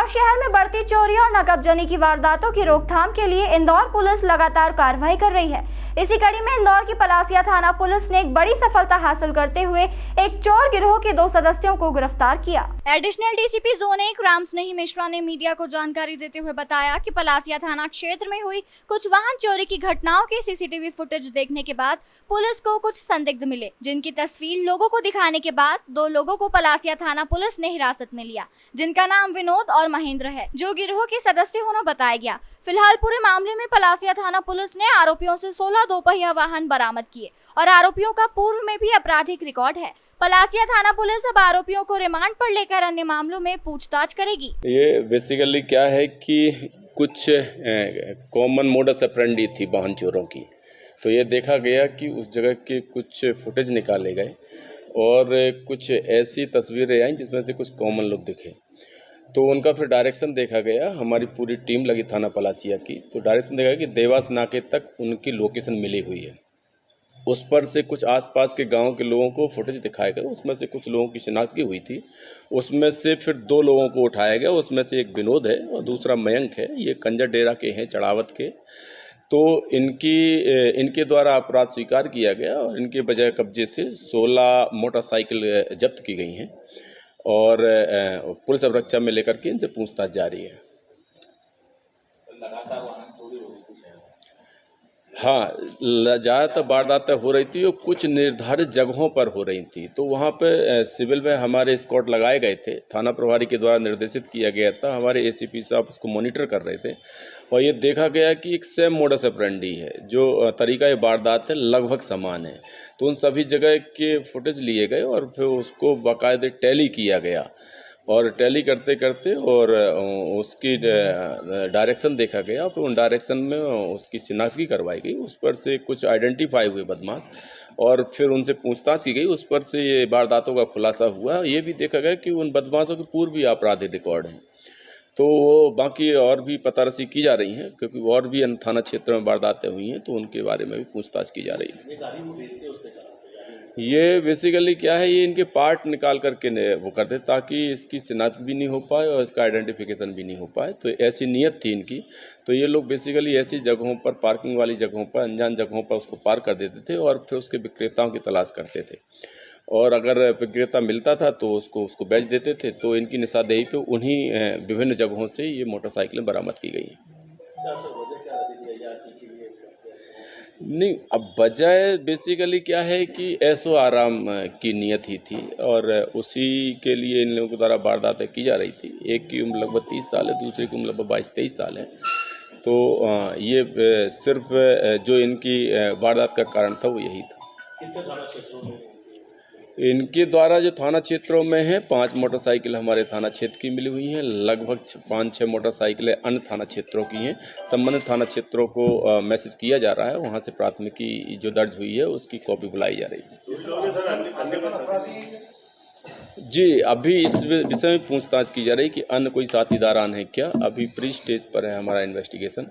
शहर में बढ़ती चोरी और नकबजनी की वारदातों की रोकथाम के लिए इंदौर पुलिस लगातार कार्रवाई कर रही है। इसी कड़ी में इंदौर की पलासिया थाना पुलिस ने एक बड़ी सफलता हासिल करते हुए एक चोर गिरोह के 2 सदस्यों को गिरफ्तार किया। एडिशनल डीसीपी जोन 1 राम स्नेही मिश्रा ने मीडिया को जानकारी देते हुए बताया कि पलासिया थाना क्षेत्र में हुई कुछ वाहन चोरी की घटनाओं की सीसीटीवी फुटेज देखने के बाद पुलिस को कुछ संदिग्ध मिले, जिनकी तस्वीर लोगों को दिखाने के बाद 2 लोगों को पलासिया थाना पुलिस ने हिरासत में लिया, जिनका नाम विनोद और महेंद्र है, जो गिरोह के सदस्य होना बताया गया। फिलहाल पूरे मामले में पलासिया थाना पुलिस ने आरोपियों से 16 दोपहिया वाहन बरामद किए और आरोपियों का पूर्व में भी आपराधिक रिकॉर्ड है। पलासिया थाना पुलिस अब आरोपियों को रिमांड पर लेकर अन्य मामलों में पूछताछ करेगी। ये बेसिकली क्या है कि कुछ कॉमन मोडस ऑपरेंडी थी वाहन चोरों की, तो ये देखा गया कि उस जगह के कुछ फुटेज निकाले गए और कुछ ऐसी तस्वीरें आई जिसमें से कुछ कॉमन लोग दिखे, तो उनका फिर डायरेक्शन देखा गया। हमारी पूरी टीम लगी थाना पलासिया की, तो डायरेक्शन देखा कि देवास नाके तक उनकी लोकेशन मिली हुई है। उस पर से कुछ आसपास के गांव के लोगों को फुटेज दिखाया गया, उसमें से कुछ लोगों की शिनाख्त हुई थी। उसमें से फिर 2 लोगों को उठाया गया, उसमें से एक विनोद है और दूसरा मयंक है। ये कंजर डेरा के हैं, चढ़ावत के। तो इनके द्वारा अपराध स्वीकार किया गया और इनके बजाय कब्जे से 16 मोटरसाइकिल जब्त की गई हैं और पुलिस अवरक्षा में लेकर के इनसे पूछताछ जारी है। हाँ, ज़्यादातर वारदातें हो रही थी और कुछ निर्धारित जगहों पर हो रही थी, तो वहाँ पे सिविल में हमारे स्क्वाड लगाए गए थे। थाना प्रभारी के द्वारा निर्देशित किया गया था, हमारे एसीपी साहब उसको मॉनिटर कर रहे थे और ये देखा गया कि एक सेम मोडस ऑपरेंडी है, जो तरीका ये वारदात है लगभग समान है। तो उन सभी जगह के फुटेज लिए गए और फिर उसको बाकायदे टैली किया गया और टैली करते करते और उसकी डायरेक्शन देखा गया, फिर उन डायरेक्शन में उसकी शिनाख्त करवाई गई। उस पर से कुछ आइडेंटिफाई हुए बदमाश और फिर उनसे पूछताछ की गई। उस पर से ये वारदातों का खुलासा हुआ। ये भी देखा गया कि उन बदमाशों के पूर्व भी आपराधिक रिकॉर्ड हैं, तो वो बाकी और भी पतारसी की जा रही हैं, क्योंकि और भी अन्य थाना क्षेत्र में वारदातें हुई हैं, तो उनके बारे में भी पूछताछ की जा रही है। ये बेसिकली क्या है, ये इनके पार्ट निकाल करके वो करते ताकि इसकी शिनाख्त भी नहीं हो पाए और इसका आइडेंटिफिकेशन भी नहीं हो पाए, तो ऐसी नीयत थी इनकी। तो ये लोग बेसिकली ऐसी जगहों पर, पार्किंग वाली जगहों पर, अनजान जगहों पर उसको पार्क कर देते थे और फिर उसके विक्रेताओं की तलाश करते थे और अगर विक्रेता मिलता था तो उसको बेच देते थे। तो इनकी निशानदेही पे उन्हीं विभिन्न जगहों से ये मोटरसाइकिलें बरामद की गई हैं। नहीं, अब वजह बेसिकली क्या है कि ऐशो आराम की नियत ही थी और उसी के लिए इन लोगों के द्वारा वारदातें की जा रही थी। एक की उम्र लगभग 30 साल है, दूसरे की उम्र लगभग 22-23 साल है। तो ये सिर्फ जो इनकी वारदात का कारण था वो यही था। इनके द्वारा जो थाना क्षेत्रों में है 5 मोटरसाइकिल हमारे थाना क्षेत्र की मिली हुई हैं, लगभग 5-6 मोटरसाइकिलें अन्य थाना क्षेत्रों की हैं। संबंधित थाना क्षेत्रों को मैसेज किया जा रहा है, वहां से प्राथमिकी जो दर्ज हुई है उसकी कॉपी बुलाई जा रही है। जी, अभी इस विषय में पूछताछ की जा रही है कि अन्य कोई साथीदारान है क्या। अभी प्री स्टेज पर है हमारा इन्वेस्टिगेशन।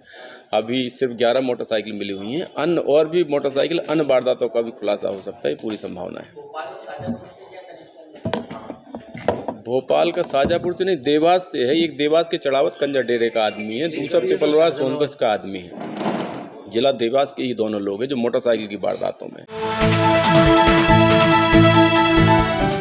अभी सिर्फ 11 मोटरसाइकिल मिली हुई हैं, अन्य और भी मोटरसाइकिल अन्य वारदातों का भी खुलासा हो सकता है, पूरी संभावना है। भोपाल का शाजापुर से नहीं, देवास से है। एक देवास के चढ़ावत कंजर डेरे का आदमी है, दूसरा पिपलवाड़ा सोनगंज का आदमी है। जिला देवास के ही दोनों लोग हैं जो मोटरसाइकिल की वारदातों में।